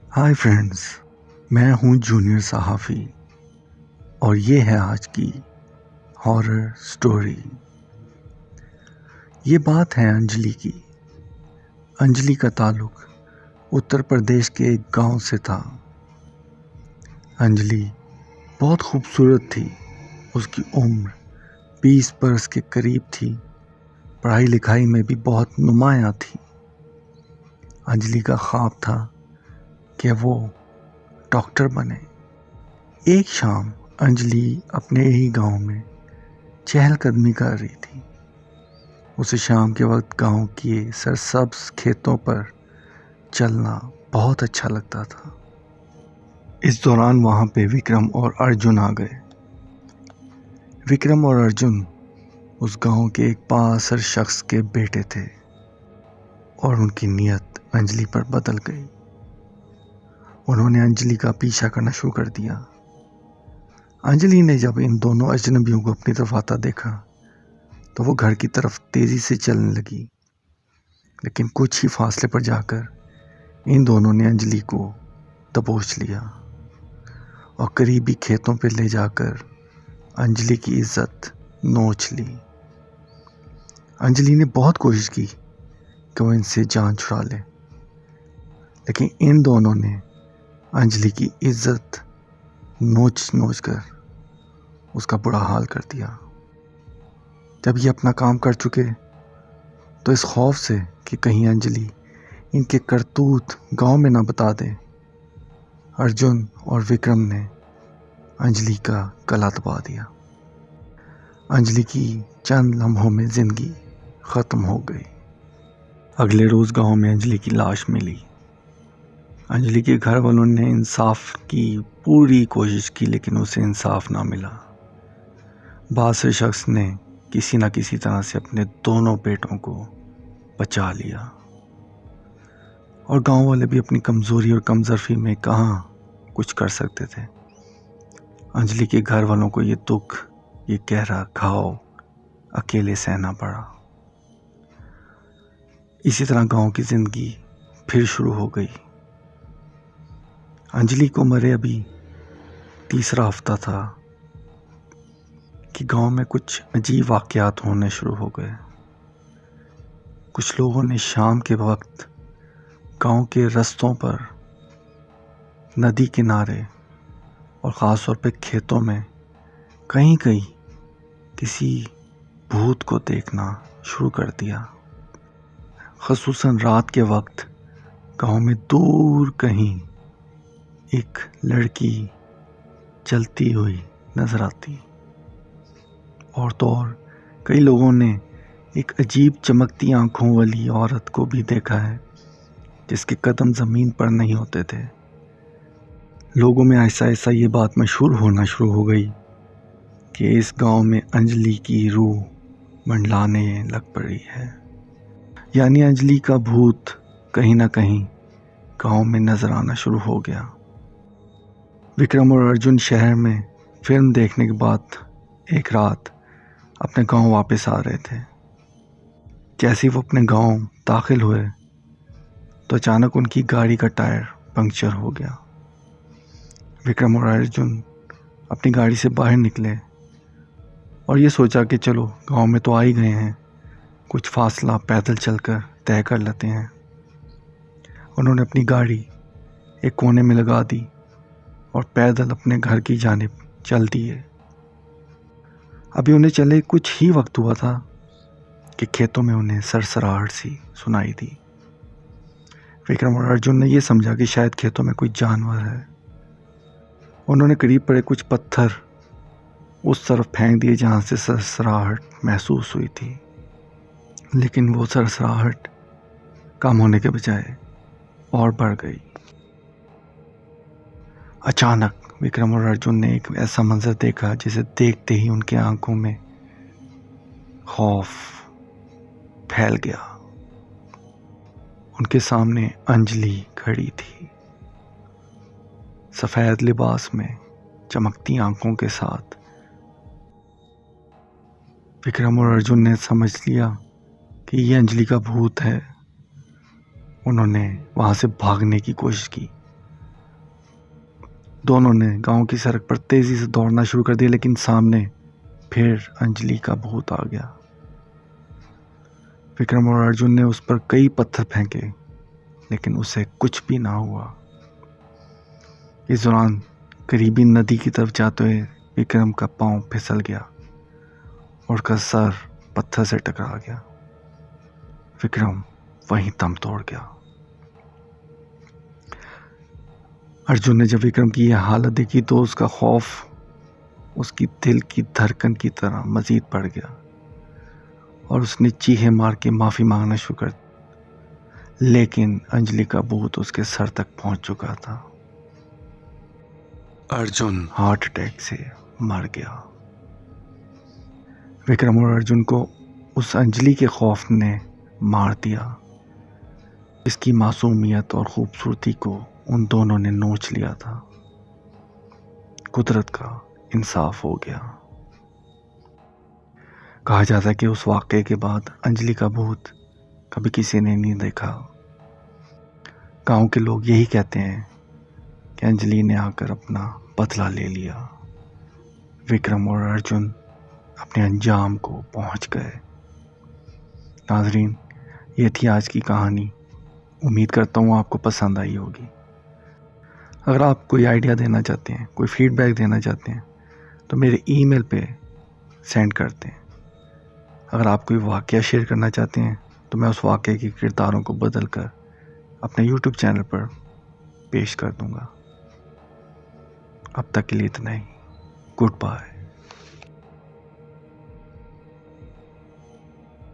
Hi friends, मैं हूं junior सहाफ़ी और ये है आज की हॉरर स्टोरी। ये बात है अंजलि की। अंजलि का ताल्लुक उत्तर प्रदेश के एक गांव से था। अंजलि बहुत खूबसूरत थी। उसकी उम्र 20 बरस के करीब थी। पढ़ाई लिखाई में भी बहुत नुमायाँ थी। अंजलि का ख्वाब था कि वो डॉक्टर बने। एक शाम अंजलि अपने ही गांव में चहलकदमी कर रही थी। उसे शाम के वक्त गांव के सरसब्ज खेतों पर चलना बहुत अच्छा लगता था। इस दौरान वहां पे विक्रम और अर्जुन आ गए। विक्रम और अर्जुन उस गांव के एक पासर शख्स के बेटे थे और उनकी नीयत अंजलि पर बदल गई। उन्होंने अंजलि का पीछा करना शुरू कर दिया। अंजलि ने जब इन दोनों अजनबियों को अपनी तरफ आता देखा तो वो घर की तरफ तेजी से चलने लगी, लेकिन कुछ ही फासले पर जाकर इन दोनों ने अंजलि को दबोच लिया और करीबी खेतों पर ले जाकर अंजलि की इज्जत नोच ली। अंजलि ने बहुत कोशिश की कि वो इनसे जान छुड़ा ले, लेकिन इन दोनों ने अंजलि की इज्जत नोच नोच कर उसका बुरा हाल कर दिया। जब ये अपना काम कर चुके तो इस खौफ से कि कहीं अंजलि इनके करतूत गांव में ना बता दे, अर्जुन और विक्रम ने अंजलि का गला दबा दिया। अंजलि की चंद लम्हों में जिंदगी खत्म हो गई। अगले रोज गांव में अंजलि की लाश मिली। अंजलि के घर वालों ने इंसाफ की पूरी कोशिश की, लेकिन उसे इंसाफ ना मिला। बासर शख्स ने किसी न किसी तरह से अपने दोनों बेटों को बचा लिया और गांव वाले भी अपनी कमज़ोरी और कमज़र्फी में कहाँ कुछ कर सकते थे। अंजलि के घर वालों को ये दुख, ये गहरा घाव अकेले सहना पड़ा। इसी तरह गांव की ज़िंदगी फिर शुरू हो गई। अंजलि को मरे अभी तीसरा हफ्ता था कि गांव में कुछ अजीब वाक़यात होने शुरू हो गए। कुछ लोगों ने शाम के वक्त गांव के रास्तों पर, नदी किनारे और ख़ास तौर पे खेतों में कहीं कहीं किसी भूत को देखना शुरू कर दिया। ख़ुसूसन रात के वक्त गांव में दूर कहीं एक लड़की चलती हुई नज़र आती। और तो और कई लोगों ने एक अजीब चमकती आंखों वाली औरत को भी देखा है, जिसके कदम ज़मीन पर नहीं होते थे। लोगों में ऐसा ऐसा ये बात मशहूर होना शुरू हो गई कि इस गांव में अंजलि की रूह मंडलाने लग पड़ी है। यानी अंजलि का भूत कहीं ना कहीं गांव में नज़र आना शुरू हो गया। विक्रम और अर्जुन शहर में फिल्म देखने के बाद एक रात अपने गांव वापस आ रहे थे। जैसे ही वो अपने गांव दाखिल हुए तो अचानक उनकी गाड़ी का टायर पंक्चर हो गया। विक्रम और अर्जुन अपनी गाड़ी से बाहर निकले और ये सोचा कि चलो गांव में तो आ ही गए हैं, कुछ फासला पैदल चलकर तय कर लेते हैं। उन्होंने अपनी गाड़ी एक कोने में लगा दी और पैदल अपने घर की जानिब चल दिए। अभी उन्हें चले कुछ ही वक्त हुआ था कि खेतों में उन्हें सरसराहट सी सुनाई दी। विक्रम और अर्जुन ने यह समझा कि शायद खेतों में कोई जानवर है। उन्होंने करीब पड़े कुछ पत्थर उस तरफ फेंक दिए जहां से सरसराहट महसूस हुई थी, लेकिन वो सरसराहट कम होने के बजाय और बढ़ गई। अचानक विक्रम और अर्जुन ने एक ऐसा मंजर देखा जिसे देखते ही उनकी आंखों में खौफ फैल गया। उनके सामने अंजलि खड़ी थी, सफेद लिबास में, चमकती आंखों के साथ। विक्रम और अर्जुन ने समझ लिया कि ये अंजलि का भूत है। उन्होंने वहां से भागने की कोशिश की, दोनों ने गांव की सड़क पर तेजी से दौड़ना शुरू कर दिया, लेकिन सामने फिर अंजलि का भूत आ गया। विक्रम और अर्जुन ने उस पर कई पत्थर फेंके, लेकिन उसे कुछ भी ना हुआ। इस दौरान करीबी नदी की तरफ जाते हुए विक्रम का पांव फिसल गया और उसका सर पत्थर से टकरा गया। विक्रम वहीं दम तोड़ गया। अर्जुन ने जब विक्रम की यह हालत देखी तो उसका खौफ उसकी दिल की धड़कन की तरह मजीद बढ़ गया और उसने चीखें मार के माफ़ी मांगना शुरू कर दी। लेकिन अंजलि का भूत उसके सर तक पहुंच चुका था। अर्जुन हार्ट अटैक से मर गया। विक्रम और अर्जुन को उस अंजलि के खौफ ने मार दिया। इसकी मासूमियत और खूबसूरती को उन दोनों ने नोच लिया था। कुदरत का इंसाफ हो गया। कहा जाता है कि उस वाक़ये के बाद अंजलि का भूत कभी किसी ने नहीं देखा। गांव के लोग यही कहते हैं कि अंजलि ने आकर अपना बदला ले लिया। विक्रम और अर्जुन अपने अंजाम को पहुंच गए। नाज़रीन, ये थी आज की कहानी। उम्मीद करता हूँ आपको पसंद आई होगी। अगर आप कोई आइडिया देना चाहते हैं, कोई फीडबैक देना चाहते हैं, तो मेरे ईमेल पे सेंड करते हैं। अगर आप कोई वाक़या शेयर करना चाहते हैं तो मैं उस वाक़ये के किरदारों को बदल कर अपने यूट्यूब चैनल पर पेश कर दूंगा। अब तक के लिए इतना ही। Good bye.